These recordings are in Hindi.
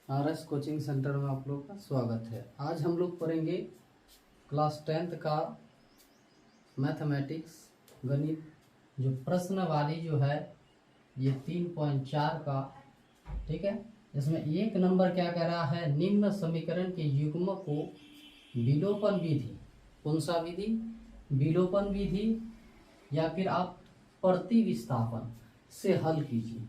RS कोचिंग सेंटर में आप लोग का स्वागत है। आज हम लोग पढ़ेंगे क्लास 10th का मैथमेटिक्स गणित जो प्रश्नवाली जो है ये 3.4 का, ठीक है। इसमें एक नंबर क्या कह रहा है, निम्न समीकरण के युग्म को विलोपन विधि, कौन सा विधि, विलोपन विधि या फिर आप प्रतिविस्थापन से हल कीजिए।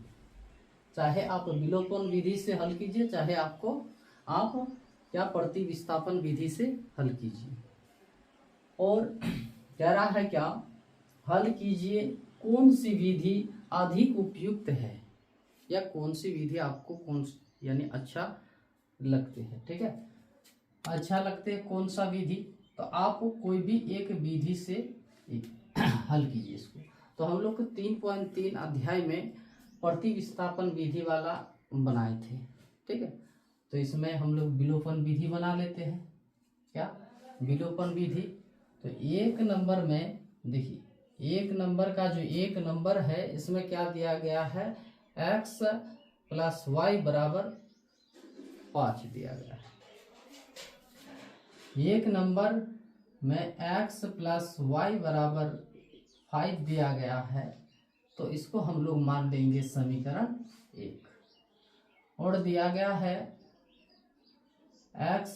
चाहे आप विलोपन विधि से हल कीजिए, चाहे आप क्या प्रतिविस्थापन विधि से हल कीजिए। और कह रहा है क्या, हल कीजिए कौन सी विधि अधिक उपयुक्त है या कौन सी विधि आपको यानी अच्छा लगते हैं, ठीक है। अच्छा लगते हैं कौन सा विधि, तो आप कोई भी एक विधि से हल कीजिए इसको। तो हम लोग 3.3 अध्याय में प्रतिविस्थापन विधि वाला बनाए थे, ठीक है। तो इसमें हम लोग विलोपन विधि बना लेते हैं। क्या विलोपन विधि, तो एक नंबर में देखिए, एक नंबर का जो एक नंबर है इसमें क्या दिया गया है, x प्लस वाई बराबर 5 दिया गया है। एक नंबर में x प्लस वाई बराबर 5 दिया गया है, तो इसको हम लोग मान लेंगे समीकरण 1। और दिया गया है x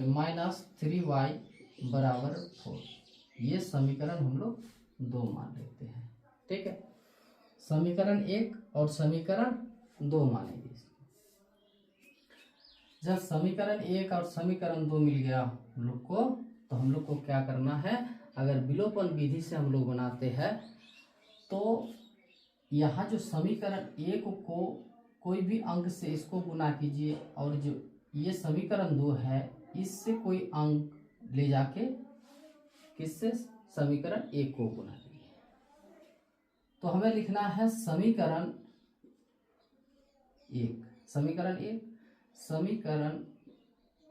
माइनस 3y बराबर 4, ये समीकरण हम लोग 2 मान लेते हैं, ठीक है। समीकरण 1 और समीकरण 2 मानेंगे। जब समीकरण 1 और समीकरण 2 मिल गया हम लोग को, तो हम लोग को क्या करना है, अगर विलोपन विधि से हम लोग बनाते हैं तो यहाँ जो समीकरण 1 को कोई भी अंक से इसको गुना कीजिए, और जो ये समीकरण 2 है इससे कोई अंक ले जाके किससे समीकरण 1 को गुना कीजिए। तो हमें लिखना है समीकरण 1, समीकरण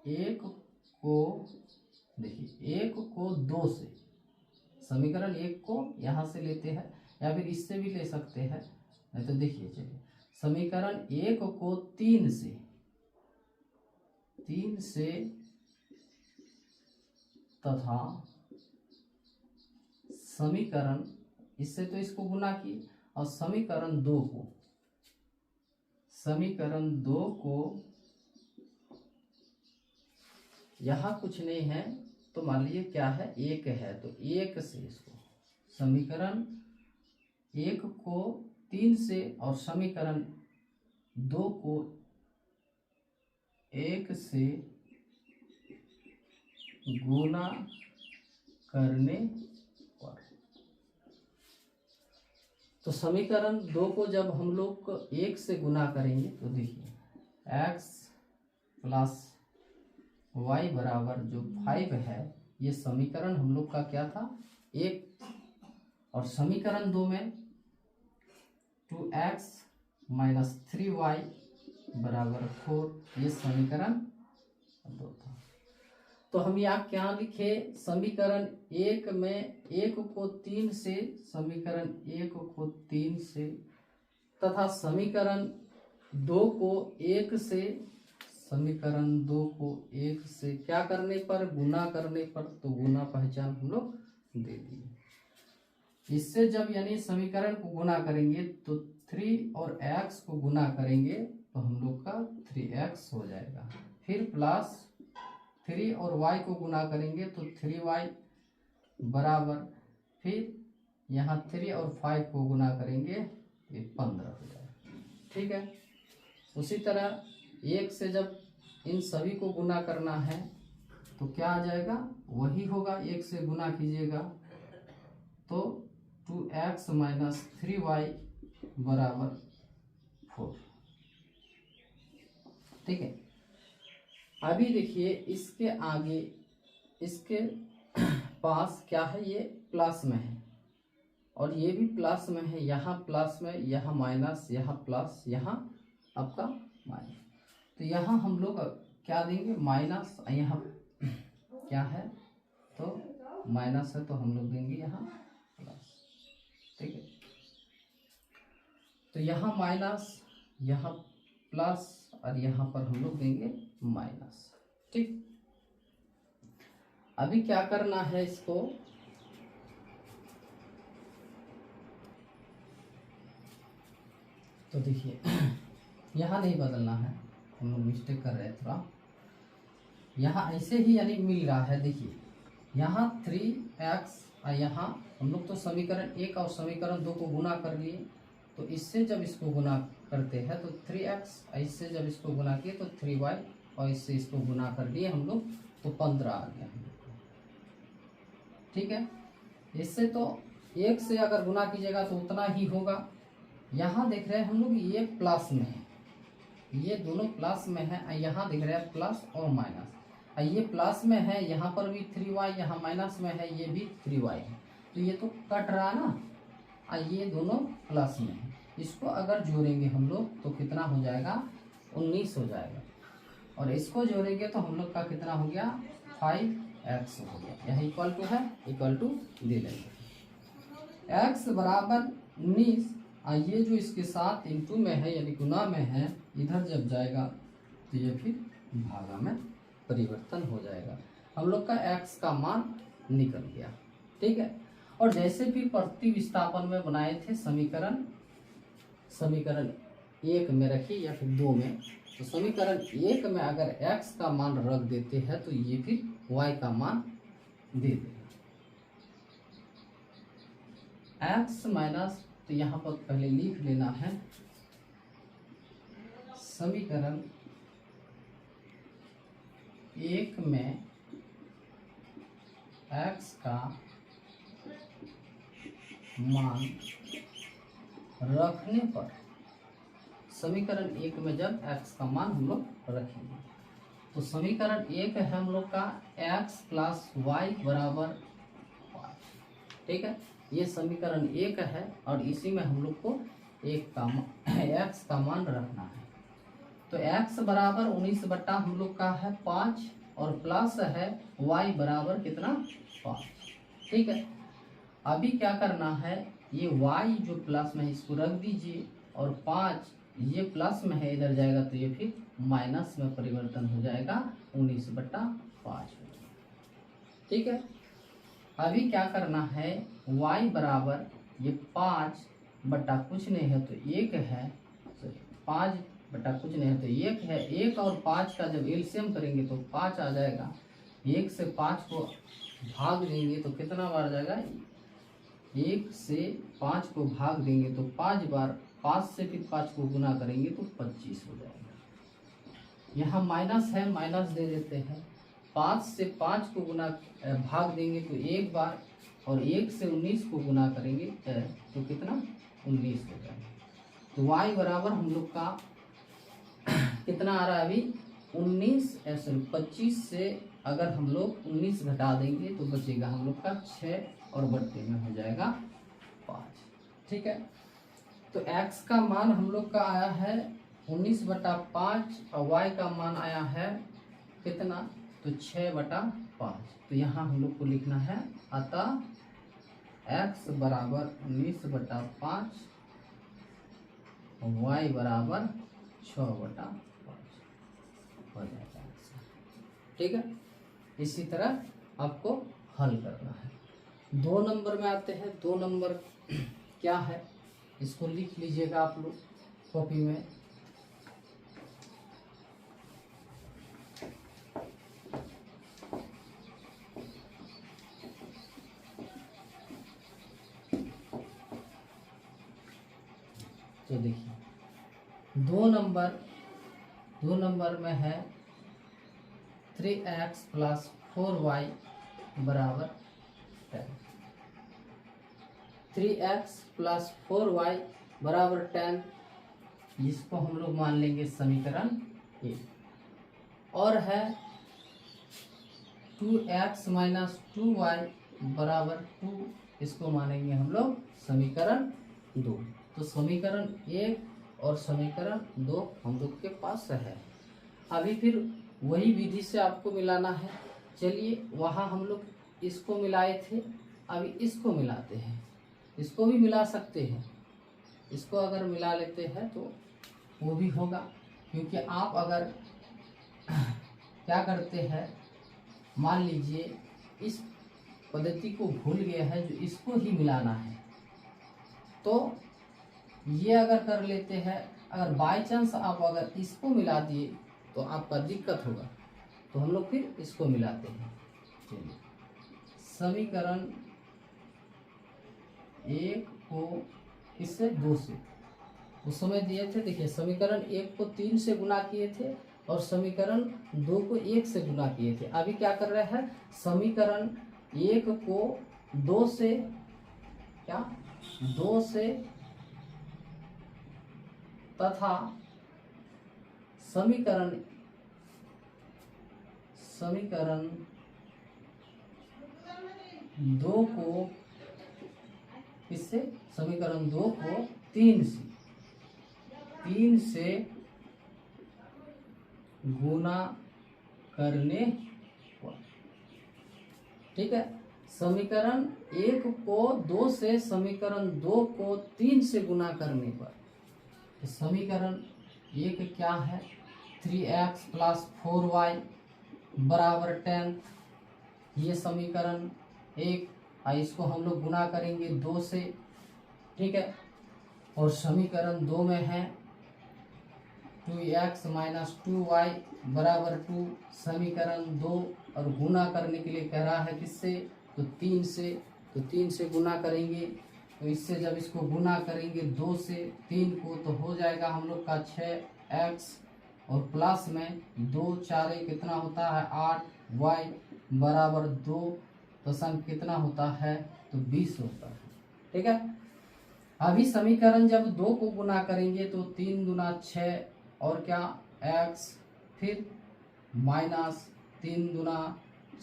1 को देखिए, 1 को 2 से, समीकरण 1 को यहाँ से लेते हैं या फिर इससे भी ले सकते हैं, नहीं तो देखिए चलिए, समीकरण 1 को 3 से तथा समीकरण, इससे तो इसको गुना की, और समीकरण 2 को यहाँ कुछ नहीं है तो मान लीजिए क्या है, 1 है, तो 1 से इसको, समीकरण 1 को 3 से और समीकरण 2 को 1 से गुना करने पर, तो समीकरण 2 को जब हम लोग 1 से गुना करेंगे तो देखिए x प्लस वाई बराबर जो 5 है, ये समीकरण हम लोग का क्या था, 1, और समीकरण 2 में 2x माइनस 3y बराबर 4, ये समीकरण 2 था। तो हम यहाँ क्या लिखे, समीकरण 1 में 1 को 3 से, समीकरण 1 को 3 से तथा समीकरण 2 को 1 से, समीकरण 2 को 1 से क्या करने पर, गुना करने पर, तो गुना पहचान हम लोग दे दिए। इससे जब यानी समीकरण को गुना करेंगे तो 3 और x को गुना करेंगे तो हम लोग का 3x हो जाएगा, फिर प्लस 3 और y को गुना करेंगे तो 3y बराबर, फिर यहाँ 3 और 5 को गुना करेंगे ये 15 हो जाएगा, ठीक है। उसी तरह 1 से जब इन सभी को गुना करना है तो क्या आ जाएगा, वही होगा, 1 से गुना कीजिएगा तो 2x माइनस 3y बराबर 4, ठीक है। अभी देखिए इसके आगे, इसके पास क्या है, ये प्लस में है और ये भी प्लस में है, यहाँ प्लस में, यहाँ माइनस, यहाँ प्लस, यहाँ आपका माइनस, तो यहाँ हम लोग क्या देंगे, माइनस, यहाँ क्या है तो माइनस है तो हम लोग देंगे यहाँ प्लस, ठीक है। तो यहाँ माइनस, यहाँ प्लस और यहाँ पर हम लोग देंगे माइनस। ठीक, अभी क्या करना है इसको, तो देखिए यहाँ नहीं बदलना है, हम लोग मिस्टेक कर रहे हैं थोड़ा। यहाँ ऐसे ही यानी मिल रहा है, देखिए यहाँ 3x और यहाँ हम लोग तो समीकरण 1 और समीकरण 2 को गुना कर लिए, तो इससे जब इसको गुना करते हैं तो 3x, इससे जब इसको गुना किए तो 3y, और इससे इसको गुना कर लिए हम लोग तो 15 आ गया हम लोग को। ठीक है, इससे तो 1 से अगर गुना कीजिएगा तो उतना ही होगा। यहाँ देख रहे हैं हम लोग ये प्लस में है, ये दोनों प्लस में है, यहाँ दिख रहा है प्लस और माइनस, ये प्लस में है, यहाँ पर भी 3y, यहाँ माइनस में है, ये भी 3y है, तो ये तो कट रहा ना, ये दोनों प्लस में है। इसको अगर जोड़ेंगे हम लोग तो कितना हो जाएगा, 19 हो जाएगा, और इसको जोड़ेंगे तो हम लोग का कितना हो गया, 5x हो गया। यह इक्वल टू है, इक्वल टू दे लेंगे x बराबर 19, ये जो इसके साथ इंटू में है यानी गुना में है, इधर जब जाएगा तो ये फिर भागा में परिवर्तन हो जाएगा। हम लोग का x का मान निकल गया। ठीक है, और जैसे भी प्रतिविस्थापन में बनाए थे समीकरण, समीकरण 1 में रखिए या फिर 2 में, तो समीकरण 1 में अगर x का मान रख देते हैं तो ये फिर y का मान दे देगा। x माइनस, तो यहाँ पर पहले लिख लेना है समीकरण 1 में x का मान रखने पर, समीकरण 1 में जब x का मान हम लोग रखेंगे तो समीकरण 1 है हम लोग का x प्लस वाई बराबर 5। ठीक है, ये समीकरण 1 है और इसी में हम लोग को x का मान रखना है। तो x बराबर 19 बट्टा हम लोग का है 5 और प्लस है y बराबर कितना, 5। ठीक है, अभी क्या करना है, ये y जो प्लस में इसको रख दीजिए और 5 ये प्लस में है, इधर जाएगा तो ये फिर माइनस में परिवर्तन हो जाएगा, 19 बट्टा 5। ठीक है, अभी क्या करना है, y बराबर ये 5 बट्टा कुछ नहीं है तो 1 है, 5 बट्टा कुछ नहीं है तो 1 है, 1 और 5 का जब एलसीएम करेंगे तो 5 आ जाएगा। 1 से 5 को भाग देंगे तो कितना बार जाएगा, 1 से 5 को भाग देंगे तो 5 बार, 5 से फिर 5 को गुना करेंगे तो 25 हो जाएगा। यहाँ माइनस है, माइनस दे देते हैं, 5 से 5 को गुना भाग देंगे तो 1 बार, और 1 से 19 को गुना करेंगे तो कितना, 19 हो जाएगा। तो y बराबर हम लोग का कितना आ रहा है अभी, 25 से अगर हम लोग 19 घटा देंगे तो बचेगा हम लोग का 6 और बट्टे में हो जाएगा 5। ठीक है, तो x का मान हम लोग का आया है 19 बटा 5 और y का मान आया है कितना, तो 6 बटा 5। तो यहाँ हम लोग को लिखना है, अतः x बराबर 19 बटा 5 और y बराबर 6 बटा 5 हो जाएगा। ठीक है, इसी तरह आपको हल करना है। 2 नंबर में आते हैं। 2 नंबर क्या है, इसको लिख लीजिएगा आप लोग कॉपी में। तो देखिए 2 नंबर में है 3x प्लस 4y बराबर 10। 3x प्लस 4y बराबर 10, जिसको हम लोग मान लेंगे समीकरण 1। और है 2x माइनस 2y बराबर 2, इसको मानेंगे हम लोग समीकरण 2। तो समीकरण 1 और समीकरण 2 हम लोग के पास है। अभी फिर वही विधि से आपको मिलाना है। चलिए, वहाँ हम लोग इसको मिलाए थे, अभी इसको मिलाते हैं। इसको भी मिला सकते हैं, इसको अगर मिला लेते हैं तो वो भी होगा। क्योंकि आप अगर क्या करते हैं, मान लीजिए इस पद्धति को भूल गए हैं, जो इसको ही मिलाना है, तो ये अगर कर लेते हैं, अगर बाय चांस आप अगर इसको मिला दिए तो आपका दिक्कत होगा, तो हम लोग फिर इसको मिलाते हैं। चलिए, समीकरण 1 को इससे 2 से उस समय दिए थे, देखिए समीकरण 1 को 3 से गुना किए थे और समीकरण 2 को 1 से गुना किए थे। अभी क्या कर रहे हैं, समीकरण 1 को 2 से क्या 2 से तथा समीकरण 2 को इससे समीकरण 2 को 3 से गुना करने पर, ठीक है। समीकरण 1 को 2 से समीकरण 2 को 3 से गुना करने पर, तो समीकरण 1 क्या है, 3x + 4y = 10, ये समीकरण 1, इसको हम लोग गुना करेंगे 2 से, ठीक है। और समीकरण 2 में है 2x - 2y = 2, समीकरण 2, और गुना करने के लिए कह रहा है किससे, तो 3 से, तो 3 से गुना करेंगे, तो इससे जब इसको गुना करेंगे 2 से 3 को, तो हो जाएगा हम लोग का 6x, और प्लस में 2 4 कितना होता है 8, y = 2, तो संग कितना होता है, तो 20 होता है, ठीक है। अभी समीकरण जब 2 को गुना करेंगे तो 3 दूना 6, और क्या x, फिर -3 दूना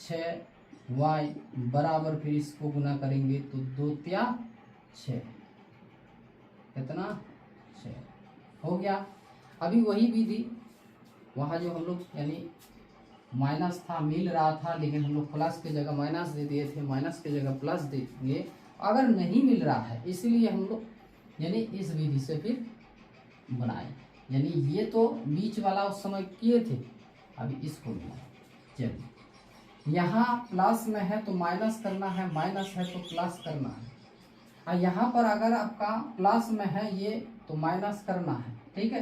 6y बराबर, फिर इसको गुना करेंगे तो 2 तिया 6, कितना 6 हो गया। अभी वही विधि वहाँ जो हम लोग यानी माइनस था, मिल रहा था, लेकिन हम लोग प्लस की जगह माइनस दे दिए थे, माइनस की जगह प्लस देंगे, अगर नहीं मिल रहा है, इसलिए हम लोग यानी इस विधि से फिर बनाए, यानी ये तो बीच वाला उस समय किए थे, अभी इसको बनाए। चलिए, यहाँ प्लस में है तो माइनस करना है, माइनस है तो प्लस करना है, और यहाँ पर अगर आपका प्लस में है ये तो माइनस करना है, ठीक है।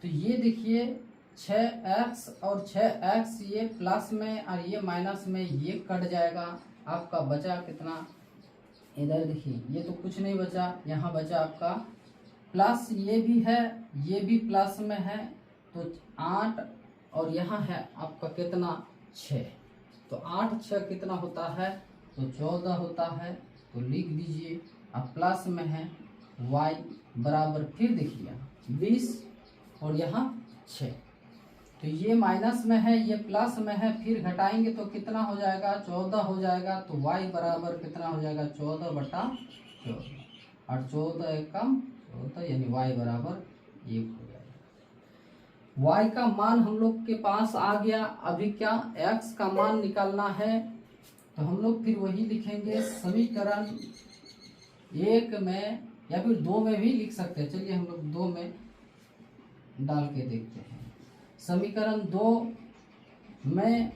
तो ये देखिए 6x और 6x, ये प्लस में और ये माइनस में, ये कट जाएगा, आपका बचा कितना, इधर देखिए ये तो कुछ नहीं बचा, यहाँ बचा आपका प्लस, ये भी है, ये भी प्लस में है, तो 8, और यहाँ है आपका कितना 6, तो 8 6 कितना होता है, तो 14 होता है, तो लिख दीजिए। अब प्लस में है y बराबर, फिर देखिए 20 और यहाँ 6, तो ये माइनस में है, ये प्लस में है, फिर घटाएंगे तो कितना हो जाएगा, 14 हो जाएगा, तो y बराबर कितना हो जाएगा, 14/14, और 14 एकम 14, यानी y बराबर 1 हो जाएगा। y का मान हम लोग के पास आ गया। अभी क्या x का मान निकालना है, तो हम लोग फिर वही लिखेंगे, समीकरण 1 में या फिर 2 में भी लिख सकते हैं। चलिए हम लोग 2 में डाल के देखते हैं। समीकरण 2 में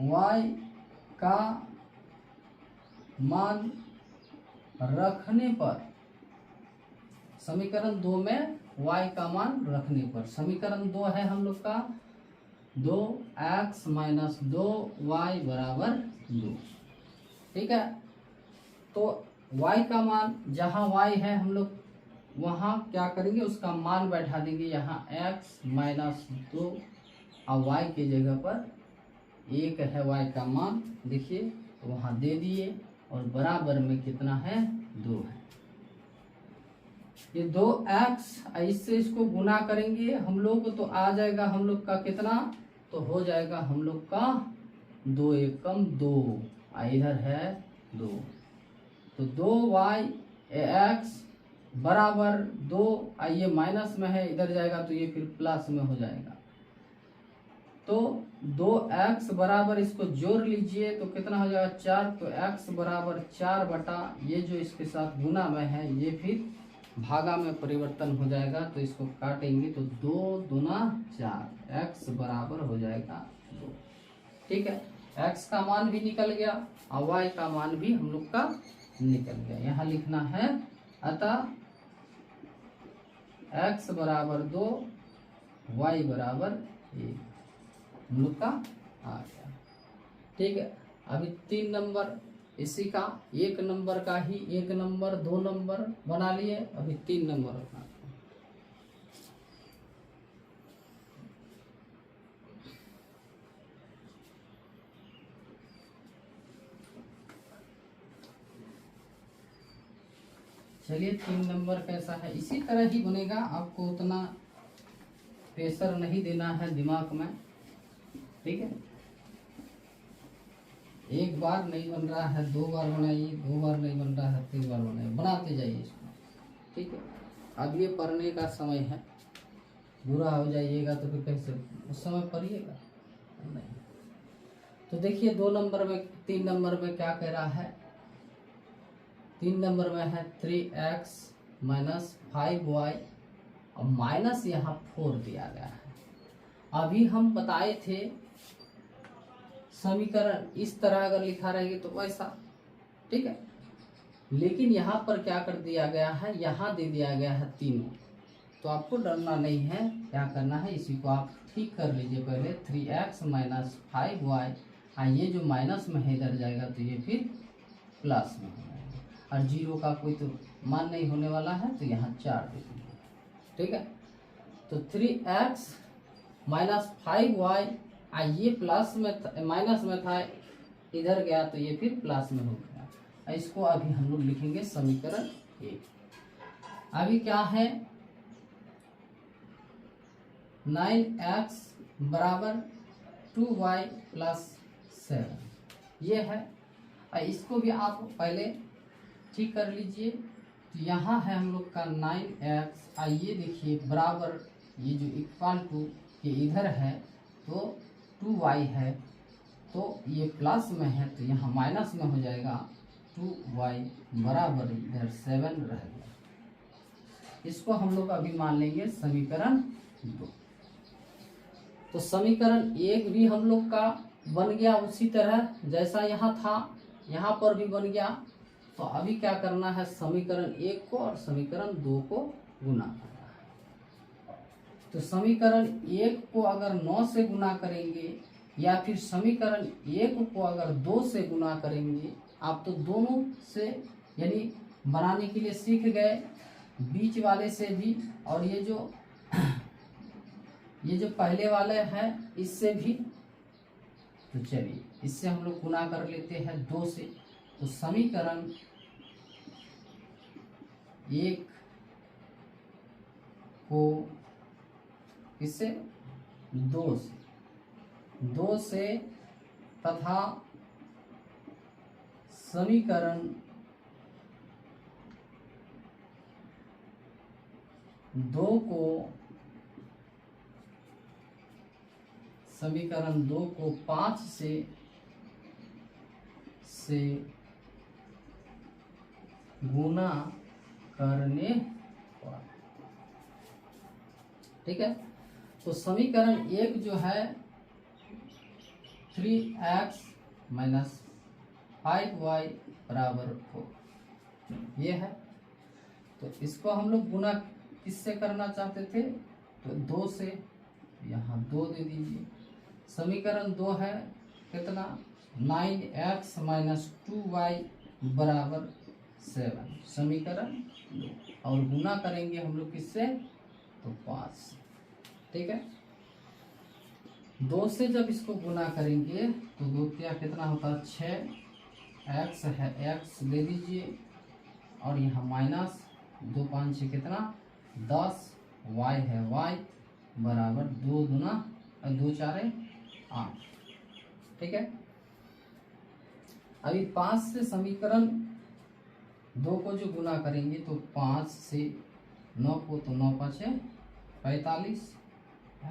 y का मान रखने पर, समीकरण 2 में y का मान रखने पर, समीकरण 2 है हम लोग का 2x - 2y = 2, ठीक है। तो y का मान, जहाँ y है हम लोग वहाँ क्या करेंगे, उसका मान बैठा देंगे, यहाँ x - 2 और y की जगह पर 1 है y का मान, देखिए तो वहाँ दे दिए, और बराबर में कितना है, 2 है। ये 2x, इससे इसको गुना करेंगे हम लोग तो आ जाएगा हम लोग का कितना, तो हो जाएगा हम लोग का 2 एकम 2, इधर है 2, तो 2yx बराबर 2, ये माइनस में है, इधर जाएगा तो ये फिर प्लस में हो जाएगा, तो 2x बराबर, इसको जोड़ लीजिए तो कितना हो जाएगा 4, तो x बराबर 4 बटा, ये जो इसके साथ गुना में है ये फिर भागा में परिवर्तन हो जाएगा, तो इसको काटेंगे तो 2 दूना 4, x बराबर हो जाएगा 2। ठीक है, x का मान भी निकल गया और y का मान भी हम लोग का निकल गया। यहाँ लिखना है अतः x बराबर 2, y बराबर 1 हम लोग का आ गया। ठीक है, अभी 3 नंबर इसी का 1 नंबर का ही 1 नंबर 2 नंबर बना लिए, अभी 3 नंबर बनाते हैं। चलिए 3 नंबर कैसा है, इसी तरह ही बनेगा, आपको उतना प्रेशर नहीं देना है दिमाग में। ठीक है, एक बार नहीं बन रहा है 2 बार बनाइए, 2 बार नहीं बन रहा है 3 बार बनाइए, बनाते जाइए इसको। ठीक है, अब ये पढ़ने का समय है, बुरा हो जाइएगा तो फिर कैसे उस समय पढ़िएगा नहीं। तो देखिए 2 नंबर में 3 नंबर में क्या कह रहा है, 3 नंबर में है 3x माइनस 5y और माइनस यहाँ 4 दिया गया है। अभी हम बताए थे समीकरण इस तरह अगर लिखा रहेगी तो वैसा। ठीक है, लेकिन यहाँ पर क्या कर दिया गया है, यहाँ दे दिया गया है तीनों, तो आपको डरना नहीं है, क्या करना है इसी को आप ठीक कर लीजिए पहले। 3x माइनस 5y, ये जो माइनस में है इधर जाएगा तो ये फिर प्लस में हो जाएगा, और 0 का कोई तो मान नहीं होने वाला है तो यहाँ 4 दे दीजिए। ठीक है, तो 3x माइनस 5y, ये प्लस में माइनस में था, इधर गया तो ये फिर प्लस में हो गया। इसको अभी हम लोग लिखेंगे समीकरण 1। अभी क्या है, 9x बराबर 2y प्लस 7 ये है। इसको भी आप पहले ठीक कर लीजिए। तो यहाँ है हम लोग का 9x, आइए देखिए बराबर, ये जो इक्वल टू के इधर है तो 2y है, तो ये प्लस में है तो यहाँ माइनस में हो जाएगा, 2y बराबर इधर 7 रह गया। इसको हम लोग अभी मान लेंगे समीकरण 2। तो समीकरण 1 भी हम लोग का बन गया उसी तरह जैसा यहाँ था, यहाँ पर भी बन गया। तो अभी क्या करना है, समीकरण 1 को और समीकरण 2 को गुना करना है। तो समीकरण 1 को अगर 9 से गुना करेंगे या फिर समीकरण 1 को अगर 2 से गुना करेंगे, आप तो दोनों से यानी बनाने के लिए सीख गए, बीच वाले से भी, और ये जो पहले वाले हैं इससे भी। तो चलिए इससे हम लोग गुना कर लेते हैं 2 से। तो समीकरण 1 को इससे 2 से तथा समीकरण 2 को 5 से गुना करने पर। ठीक है, तो समीकरण 1 जो है 3x माइनस 5y बराबर 4 ये है। तो इसको हम लोग गुना किससे करना चाहते थे, तो 2 से, यहाँ 2 दे दीजिए। समीकरण 2 है कितना, 9x माइनस 2y बराबर 7 समीकरण 2, और गुना करेंगे हम लोग किससे, तो 5। ठीक है, 2 से जब इसको गुना करेंगे तो 2 क्या कितना होता है 6, x है x ले दीजिए, और यहाँ माइनस 2 5 6 कितना 10, y है y बराबर 2 दूना 2 4 8। ठीक है, अभी 5 से समीकरण 2 को जो गुना करेंगे तो 5 से 9 को, तो 9 5 45,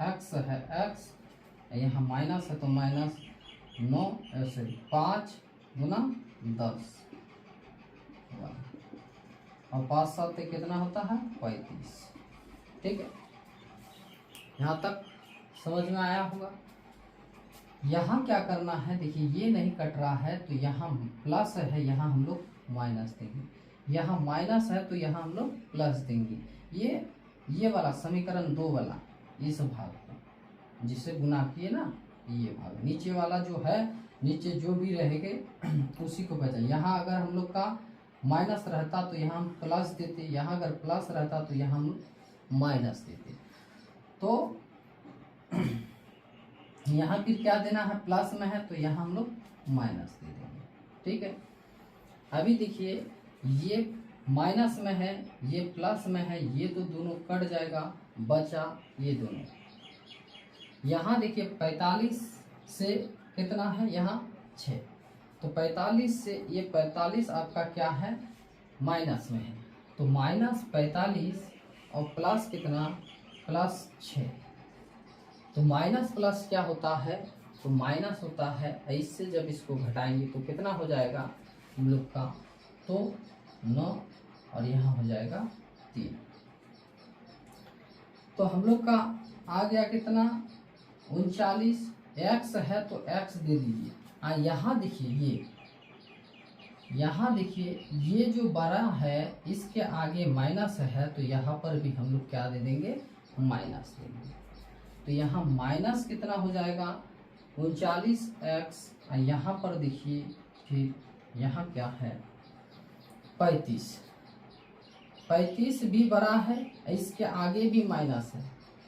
x है x, यहाँ माइनस है तो माइनस 9 ऐसे 5 गुना 10, और 5 7 कितना होता है 35। ठीक है, यहाँ तक समझ में आया होगा। यहाँ क्या करना है, देखिए ये नहीं कट रहा है तो यहाँ प्लस है, यहाँ हम लोग माइनस देंगे, यहाँ माइनस है तो यहाँ हम लोग प्लस देंगे। ये वाला समीकरण 2 वाला इस भाग को जिसे गुना किए ना, ये भाग नीचे वाला जो है, नीचे जो भी रहेंगे उसी को बचा। यहाँ अगर हम लोग का माइनस रहता तो यहाँ हम प्लस देते, यहाँ अगर प्लस रहता तो यहाँ हम माइनस देते। तो यहाँ फिर क्या देना है, प्लस में है तो यहाँ हम लोग माइनस दे देंगे। ठीक है, अभी देखिए ये माइनस में है, ये प्लस में है, ये तो दोनों कट जाएगा, बचा ये दोनों। यहाँ देखिए 45 से कितना है, यहाँ 6, तो 45 से ये 45 आपका क्या है माइनस में है, तो -45 और प्लस कितना +6, तो माइनस प्लस क्या होता है, तो माइनस होता है, इससे जब इसको घटाएंगे तो कितना हो जाएगा हम लोग का, तो 9 और यहाँ हो जाएगा 3। तो हम लोग का आ गया कितना 39। x है तो x दे दीजिए। यहाँ देखिए यहाँ देखिए ये जो बड़ा है इसके आगे माइनस है तो यहाँ पर भी हम लोग क्या दे देंगे, माइनस देंगे। तो यहाँ माइनस कितना हो जाएगा 39x, यहाँ पर देखिए फिर यहाँ क्या है 35 भी बड़ा है, इसके आगे भी माइनस है,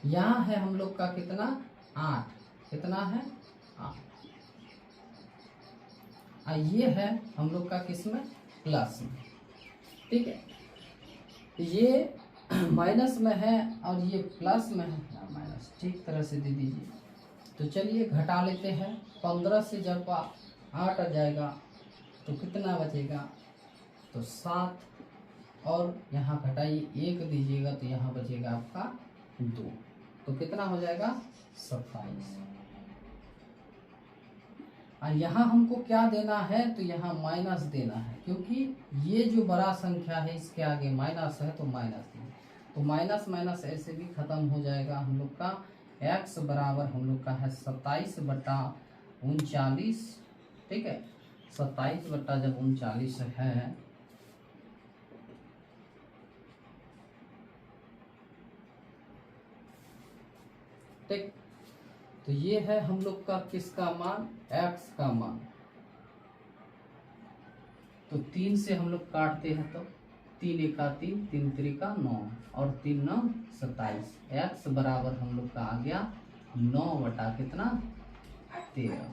यहाँ है हम लोग का कितना 8, कितना है 8, ये है हम लोग का किसमें प्लस में। ठीक है, ये माइनस में है और ये प्लस में है, माइनस ठीक तरह से दे दीजिए। तो चलिए घटा लेते हैं, 15 से जब 8 आ जाएगा तो कितना बचेगा, तो 7 और यहाँ घटाइए 1 दीजिएगा तो यहाँ बचेगा आपका 2, तो कितना हो जाएगा 27। और यहाँ हमको क्या देना है, तो यहाँ माइनस देना है, क्योंकि ये जो बड़ा संख्या है इसके आगे माइनस है तो माइनस देंगे। तो माइनस माइनस ऐसे भी खत्म हो जाएगा। हम लोग का x बराबर हम लोग का है 27/39। ठीक है, 27 जब 39 है ठीक, तो ये है हम लोग का किसका मान, x का मान। तो 3 से हम लोग काटते हैं तो 3 एका 3, 3 त्रिका 9 और 3 9 27। x बराबर हम लोग का आ गया 9 बटा कितना 13।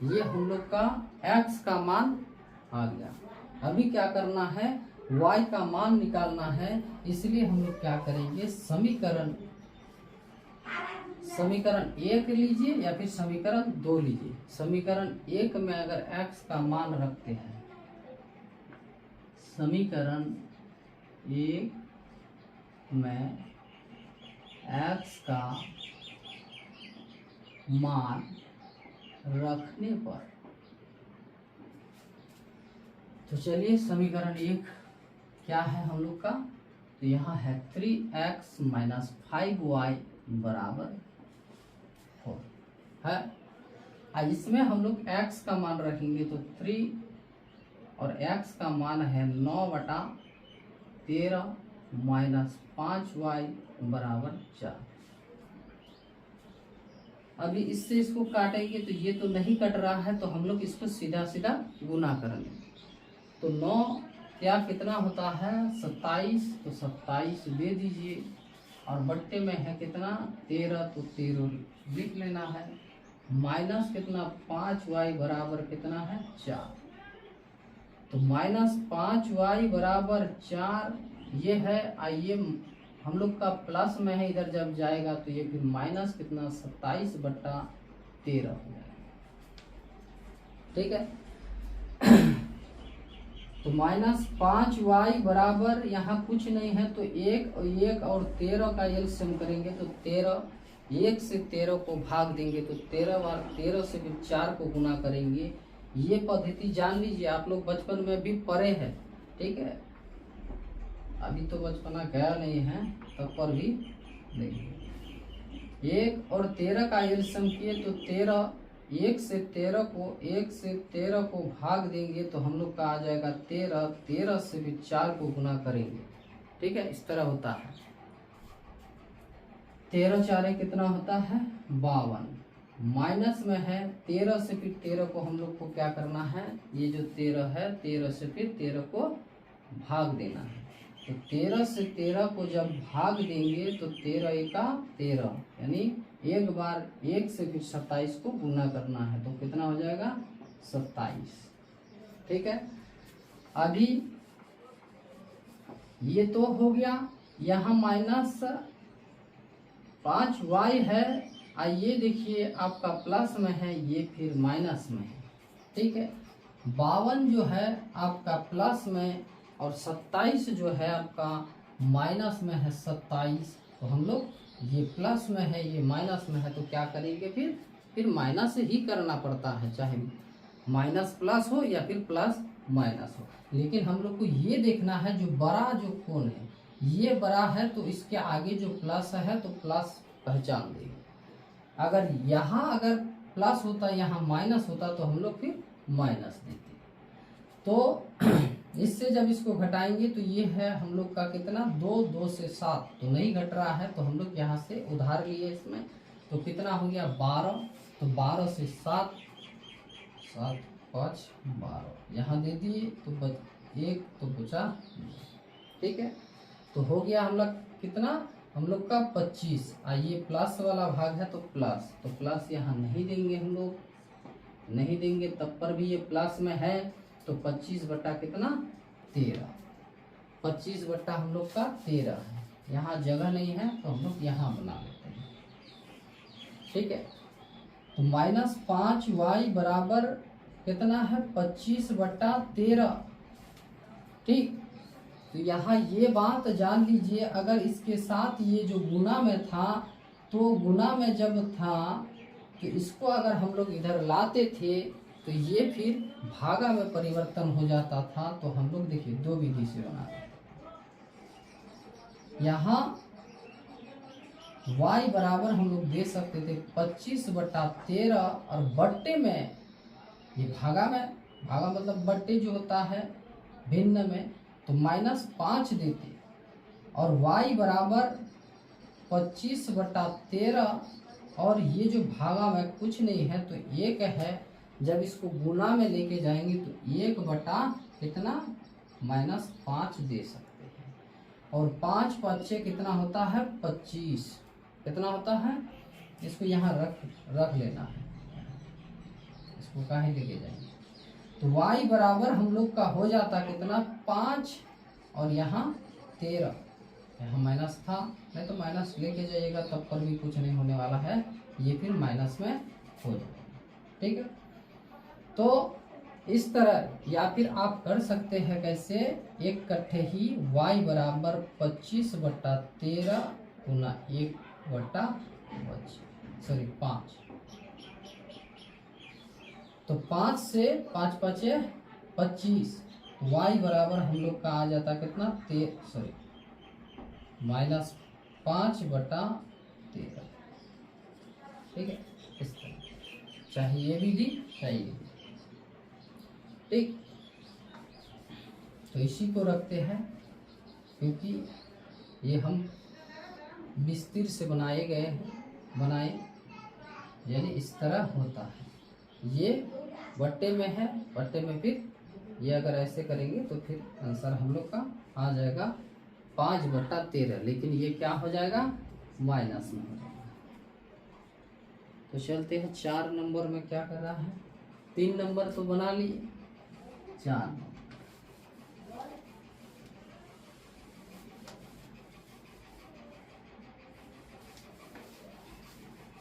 ये हम लोग का x का मान आ गया। अभी क्या करना है, y का मान निकालना है, इसलिए हम लोग क्या करेंगे, समीकरण 1 लीजिए या फिर समीकरण 2 लीजिए। समीकरण 1 में अगर x का मान रखते हैं, समीकरण 1 में x का मान रखने पर, तो चलिए समीकरण 1 क्या है हम लोग का, तो यहाँ है 3x - 5y बराबर 4 है। इसमें हम लोग x का मान रखेंगे तो 3 और x का मान है 9/13 - 5y बराबर 4। अभी इससे इसको काटेंगे तो ये तो नहीं कट रहा है, तो हम लोग इसको सीधा सीधा गुना करेंगे। तो 9 क्या कितना होता है 27, तो 27 दे दीजिए, और बट्टे में है कितना 13, तो 13 लिख लेना है, माइनस कितना 5y बराबर कितना है 4। तो -5y बराबर 4 ये है। आइए हम लोग का प्लस में है, इधर जब जाएगा तो ये फिर माइनस कितना 27/13 हो जाएगा। ठीक है, तो -5y बराबर यहाँ कुछ नहीं है, तो 1 और 13 का एलसीएम करेंगे तो 13, 1 से 13 को भाग देंगे तो 13 बार 13 से फिर 4 को गुना करेंगे, ये पद्धति जान लीजिए, आप लोग बचपन में भी पढ़े हैं, ठीक है। अभी तो बचपना गया नहीं है, तब पर भी देखिए 1 और 13 का एलसीएम किए तो 13, 1 से 13 को भाग देंगे तो हम लोग का आ जाएगा 13, 13 से भी 4 को गुना करेंगे, ठीक है। इस तरह होता है, 13 4 कितना होता है 52, माइनस में है 13 से फिर 13 को हम लोग को क्या करना है, ये जो 13 है 13 से फिर 13 को भाग देना है। तो 13 से 13 को जब भाग देंगे तो 13 एका 13, यानी एक बार 1 से फिर 27 को गुना करना है तो कितना हो जाएगा 27, ठीक है। अभी ये तो हो गया, यहाँ माइनस 5y है, आइए देखिए आपका प्लस में है, ये फिर माइनस में है, ठीक है। 52 जो है आपका प्लस में और 27 जो है आपका माइनस में है 27, तो हम लोग ये प्लस में है ये माइनस में है तो क्या करेंगे, फिर माइनस ही करना पड़ता है, चाहे माइनस प्लस हो या फिर प्लस माइनस हो। लेकिन हम लोग को ये देखना है जो बड़ा जो कोण है ये बड़ा है तो इसके आगे जो प्लस है तो प्लस पहचान देंगे। अगर यहाँ अगर प्लस होता यहाँ माइनस होता तो हम लोग फिर माइनस देते। तो इससे जब इसको घटाएंगे तो ये है हम लोग का कितना 2 से 7 तो नहीं घट रहा है, तो हम लोग यहाँ से उधार लिए इसमें, तो कितना हो गया 12, तो 12 से 7 7 5 12 यहाँ दे दिए तो बच 1 तो बचा, ठीक है। तो हो गया हम लोग कितना, हम लोग का 25, ये प्लस वाला भाग है तो प्लस यहाँ नहीं देंगे, हम लोग नहीं देंगे, तब पर भी ये प्लस में है तो 25 बटा कितना 13, 25 बटा हम लोग का 13 है, यहाँ जगह नहीं है तो हम लोग यहाँ बना लेते हैं, ठीक है। तो -5y बराबर कितना है 25 बटा 13, ठीक। तो यहाँ ये बात जान लीजिए, अगर इसके साथ ये जो गुना में था तो गुना में जब था तो इसको अगर हम लोग इधर लाते थे तो ये फिर भागा में परिवर्तन हो जाता था, तो हम लोग देखिए 2 विधि से बनाते। यहाँ y बराबर हम लोग दे सकते थे 25 बटा 13 और बट्टे में ये भागा मतलब बट्टे जो होता है भिन्न में तो -5 देते और y बराबर 25 बटा 13 और ये जो भागा में कुछ नहीं है तो 1 है, जब इसको गुना में लेके जाएंगे तो 1 बटा कितना -5 दे सकते हैं, और 5 5 कितना होता है 25, कितना होता है, इसको यहाँ रख लेना है, इसको काहे लेके जाएंगे। तो y बराबर हम लोग का हो जाता कितना 5 और यहाँ 13, यहाँ माइनस था, नहीं तो माइनस लेके जाइएगा तब पर भी कुछ नहीं होने वाला है, ये फिर माइनस में हो जाएगा, ठीक है। तो इस तरह या फिर आप कर सकते हैं कैसे, एक कट्ठे ही y बराबर 25 बटा 13 गुना 1 बटा 5, तो 5 से 5 5 25, y बराबर हम लोग का आ जाता कितना -5 बटा 13, ठीक है। इस तरह चाहे ये भी दी चाहिए, ठीक। तो इसी को रखते हैं क्योंकि ये हम विस्तीर से बनाए यानी इस तरह होता है, ये बट्टे में है, बट्टे में फिर ये अगर ऐसे करेंगे तो फिर आंसर हम लोग का आ जाएगा 5 बटा 13, लेकिन ये क्या हो जाएगा माइनस में हो जाएगा। तो चलते हैं 4 नंबर में क्या कर रहा है, 3 नंबर तो बना लिए,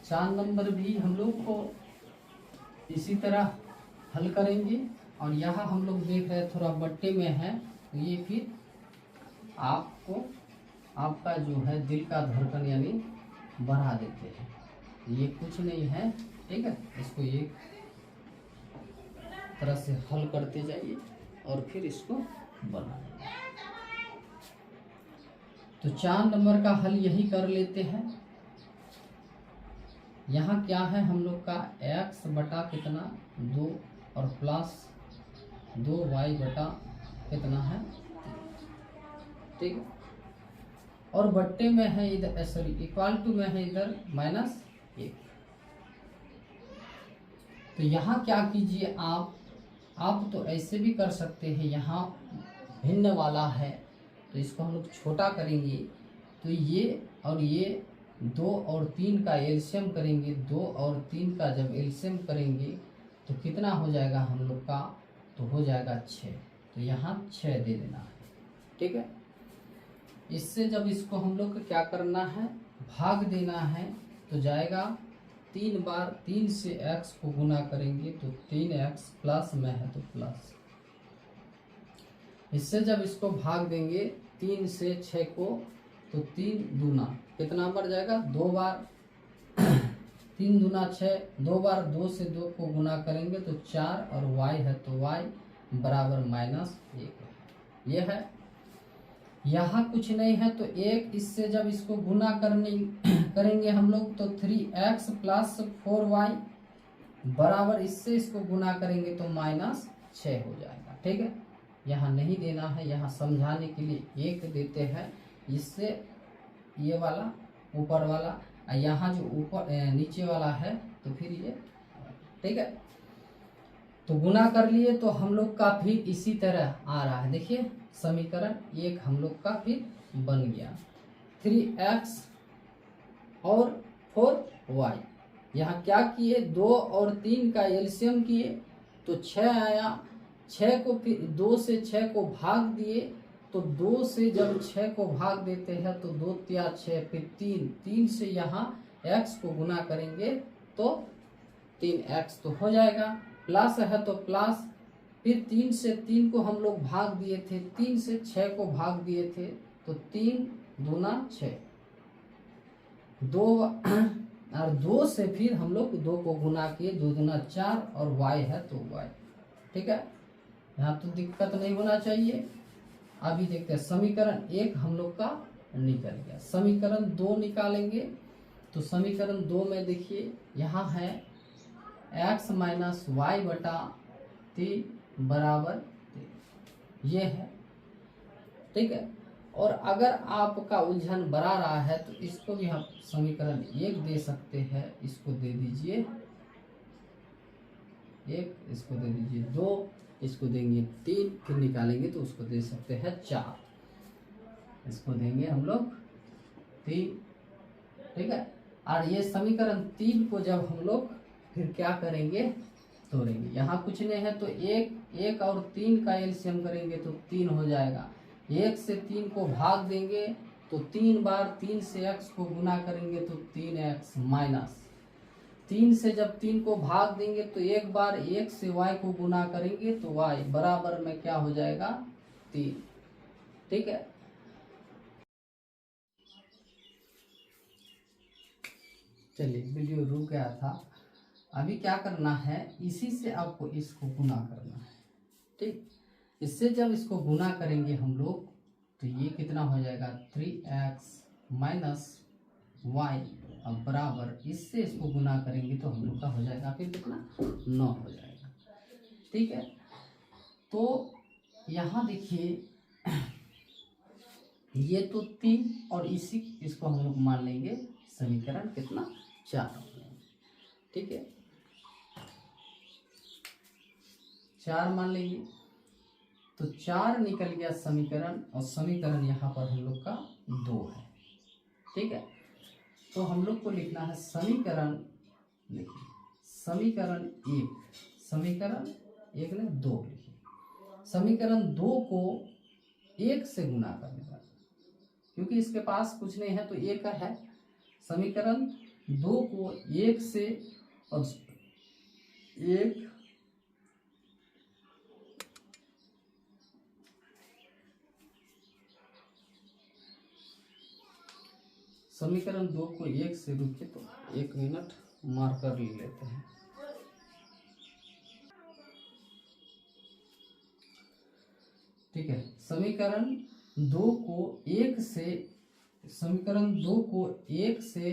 4 नंबर भी हम लोग को इसी तरह हल करेंगे। और यहाँ हम लोग देख रहे हैं थोड़ा बट्टे में है, तो ये फिर आपको आपका जो है दिल का धड़कन यानी बढ़ा देते हैं, ये कुछ नहीं है, ठीक है। इसको ये तरह से हल करते जाइए और फिर इसको बनाइए। तो 4 नंबर का हल यही कर लेते हैं। यहाँ क्या है हम लोग का x बटा कितना 2 और प्लस 2y बटा कितना है, ठीक है। और बट्टे में है इधर, सॉरी इक्वल टू में है इधर -1। तो यहाँ क्या कीजिए आप तो ऐसे भी कर सकते हैं, यहाँ भिन्न वाला है तो इसको हम लोग छोटा करेंगे। तो ये और ये 2 और 3 का एलसीएम करेंगे, 2 और 3 का जब एलसीएम करेंगे तो कितना हो जाएगा हम लोग का, तो हो जाएगा 6। तो यहाँ 6 दे देना है, ठीक है। इससे जब इसको हम लोग को क्या करना है, भाग देना है, तो जाएगा 3 बार 3 से x को गुना करेंगे तो 3x प्लस में है तो प्लस। इससे जब इसको भाग देंगे 3 से 6 को तो 3 दूना कितना मर जाएगा, 2 बार 3 दूना 6, 2 बार 2 से 2 को गुना करेंगे तो 4 और y है तो y बराबर -1 ये है। यहाँ कुछ नहीं है तो 1, इससे जब इसको गुना करेंगे हम लोग तो 3x प्लस 4y बराबर, इससे इसको गुना करेंगे तो -6 हो जाएगा, ठीक है। यहाँ नहीं देना है, यहाँ समझाने के लिए 1 देते हैं, इससे ये वाला ऊपर वाला, यहाँ जो ऊपर नीचे वाला है तो फिर ये, ठीक है। तो गुना कर लिए तो हम लोग का फिर इसी तरह आ रहा है, देखिए समीकरण 1 हम लोग का फिर बन गया 3x और 4y। यहाँ क्या किए, 2 और 3 का एलसीएम किए तो 6 आया, 6 को फिर 2 से 6 को भाग दिए तो 2 से जब 6 को भाग देते हैं तो 2 तिया 6, फिर 3 से यहाँ x को गुना करेंगे तो 3x तो हो जाएगा, प्लस है तो प्लस, फिर 3 से 3 को हम लोग भाग दिए थे, 3 से 6 को भाग दिए थे तो 3 दूना 6, 2 और 2 से फिर हम लोग 2 को गुना किए, 2 दूना 4 और y है तो y, ठीक है। यहाँ तो दिक्कत नहीं होना चाहिए। अभी देखते हैं समीकरण 1 हम लोग का निकल गया, समीकरण 2 निकालेंगे। तो समीकरण 2 में देखिए यहाँ है x माइनस वाई बटा 3 बराबर 3, ये है, ठीक है। और अगर आपका उलझन बढ़ा रहा है तो इसको भी हम समीकरण 1 दे सकते हैं, इसको दे दीजिए 1, इसको दे दीजिए 2, इसको देंगे 3, फिर निकालेंगे तो उसको दे सकते हैं 4, इसको देंगे हम लोग 3, ठीक है। और ये समीकरण 3 को जब हम लोग फिर क्या करेंगे, तोड़ेंगे। यहाँ कुछ नहीं है तो 1 और 3 का एलसीएम करेंगे तो 3 हो जाएगा, 1 से 3 को भाग देंगे तो 3 बार 3 से x को गुना करेंगे तो 3x माइनस 3 से जब 3 को भाग देंगे तो 1 बार 1 से y को गुना करेंगे तो y बराबर में क्या हो जाएगा 3, ठीक है। चलिए वीडियो रुक गया था, अभी क्या करना है, इसी से आपको इसको गुना करना है, ठीक। इससे जब इसको गुना करेंगे हम लोग तो ये कितना हो जाएगा 3x माइनस वाई और बराबर, इससे इसको गुना करेंगे तो हम लोग का हो जाएगा फिर कितना 9 हो जाएगा, ठीक है। तो यहाँ देखिए ये तो 3 और इसको हम लोग मान लेंगे समीकरण कितना 4, ठीक है, 4 मान लेंगे तो 4 निकल गया समीकरण, और समीकरण यहाँ पर हम लोग का 2 है, ठीक है। तो हम लोग को लिखना है समीकरण, देखिए समीकरण 1, समीकरण 1 ने 2 लिखिए, समीकरण 2 को 1 से गुना करने का, क्योंकि इसके पास कुछ नहीं है तो 1 है, समीकरण 2 को 1 से, और 1 समीकरण 2 को 1 से, रुकिए तो 1 मिनट मार्कर ले लेते हैं। ठीक है। समीकरण दो को एक से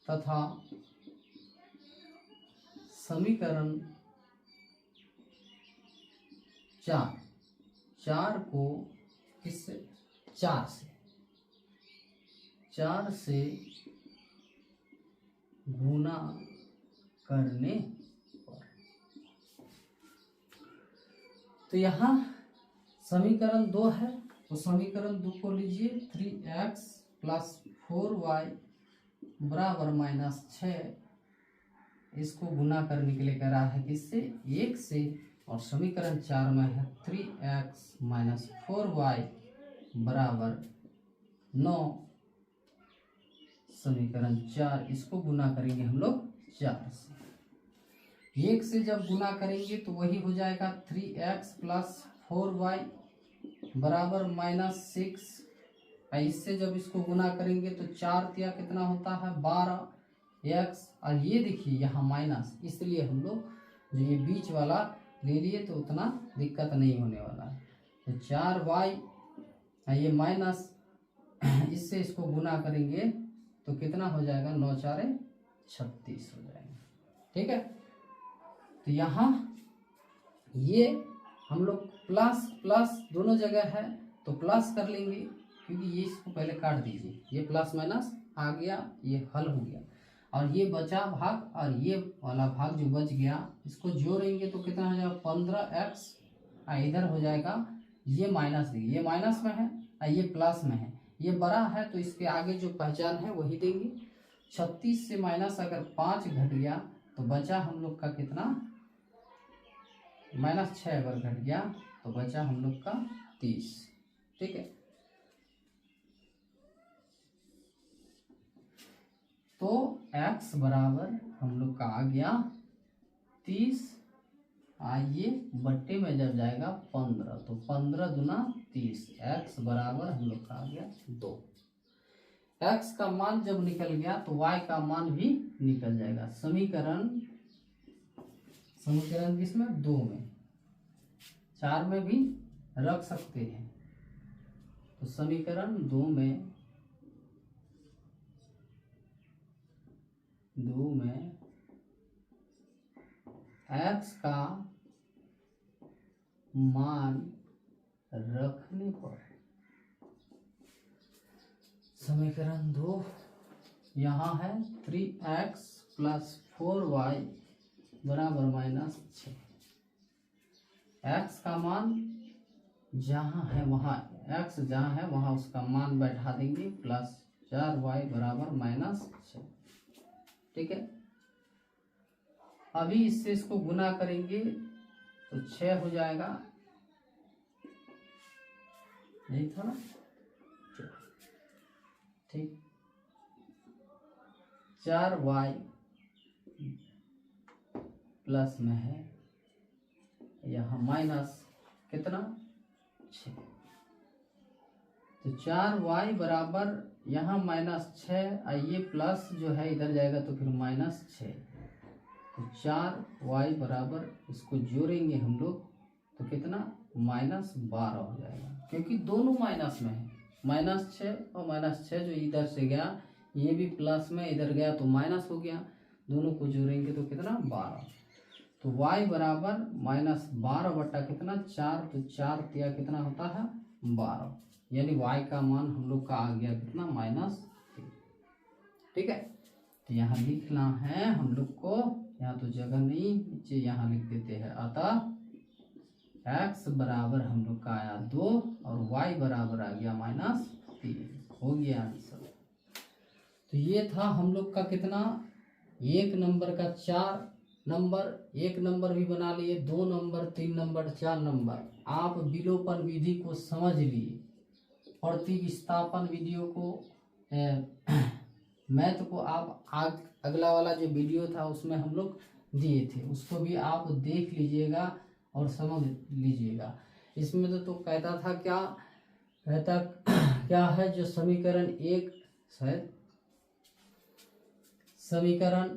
तथा समीकरण चार को किससे, चार से गुना करने पर। तो यहाँ समीकरण 2 है, तो समीकरण 2 को लीजिए 3x + 4y बराबर -6, इसको गुना करने के लिए कह रहा है किससे, 1 से, और समीकरण 4 में है 3x - 4y बराबर 9, समीकरण 4, इसको गुना करेंगे हम लोग 4 से। 1 से जब गुना करेंगे तो वही हो जाएगा 3x + 4y बराबर -6, इससे जब इसको गुना करेंगे तो 4 तिया कितना होता है 12x, और ये देखिए यहाँ माइनस, इसलिए हम लोग जो ये बीच वाला ले लिए तो उतना दिक्कत नहीं होने वाला है। तो 4y, ये माइनस, इससे इसको गुना करेंगे तो कितना हो जाएगा, 9 × 4 = 36 हो जाएगा। ठीक है, तो यहाँ ये हम लोग प्लस प्लस दोनों जगह है तो प्लस कर लेंगे, क्योंकि ये इसको पहले काट दीजिए, ये प्लस माइनस आ गया, ये हल हो गया, और ये बचा भाग और ये वाला भाग जो बच गया इसको जोड़ेंगे तो कितना हो जाएगा 15x, इधर हो जाएगा ये माइनस, देंगे ये माइनस में है और ये प्लस में है, ये बड़ा है तो इसके आगे जो पहचान है वही देंगे। 36 से माइनस अगर 5 घट गया तो बचा हम लोग का कितना, -6 अगर घट गया तो बचा हम लोग का 30। ठीक है, तो x बराबर हम लोग का आ गया 30, आइए बट्टे में जब जाएगा 15 तो 15 दूना 30, x बराबर हम लोग का आ गया 2। x का मान जब निकल गया तो y का मान भी निकल जाएगा। समीकरण किसमें, 2 में, 4 में भी रख सकते हैं। तो समीकरण 2 में x का मान रखने पर समीकरण 2 यहाँ है 3x + 4y बराबर -6। x का मान जहाँ है वहाँ, x जहाँ है वहाँ उसका मान बैठा देंगे, +4y बराबर -6। ठीक है, अभी इससे इसको गुना करेंगे तो 6 हो जाएगा, नहीं था ना, ठीक, 4y प्लस में है, यहाँ माइनस कितना 6, तो 4y बराबर यहाँ -6, ये प्लस जो है इधर जाएगा तो फिर -6, तो 4y बराबर, इसको जोड़ेंगे हम लोग तो कितना -12 हो जाएगा, क्योंकि दोनों माइनस में है, -6 और -6 जो इधर से गया ये भी प्लस में इधर गया तो माइनस हो गया, दोनों को जोड़ेंगे तो कितना 12, तो y बराबर -12 बटा कितना 4, तो 4 तिया कितना होता है 12, यानी y का मान हम लोग का आ गया कितना -3। ठीक है, तो यहाँ लिखना है हम लोग को, यहाँ तो जगह नहीं, नीचे यहाँ लिख देते हैं, अतः x बराबर हम लोग का आया 2 और y बराबर आ गया -3, हो गया आंसर। तो ये था हम लोग का कितना, 1 नंबर का 4 नंबर, 1 नंबर भी बना लिए, 2 नंबर, 3 नंबर, 4 नंबर। आप विलोपन विधि को समझ लिए, प्रतिस्थापन वीडियो को मैथ को आप अगला वाला जो वीडियो था उसमें हम लोग दिए थे, उसको भी आप देख लीजिएगा और समझ लीजिएगा। इसमें तो कहता था क्या है, जो समीकरण 1 शायद समीकरण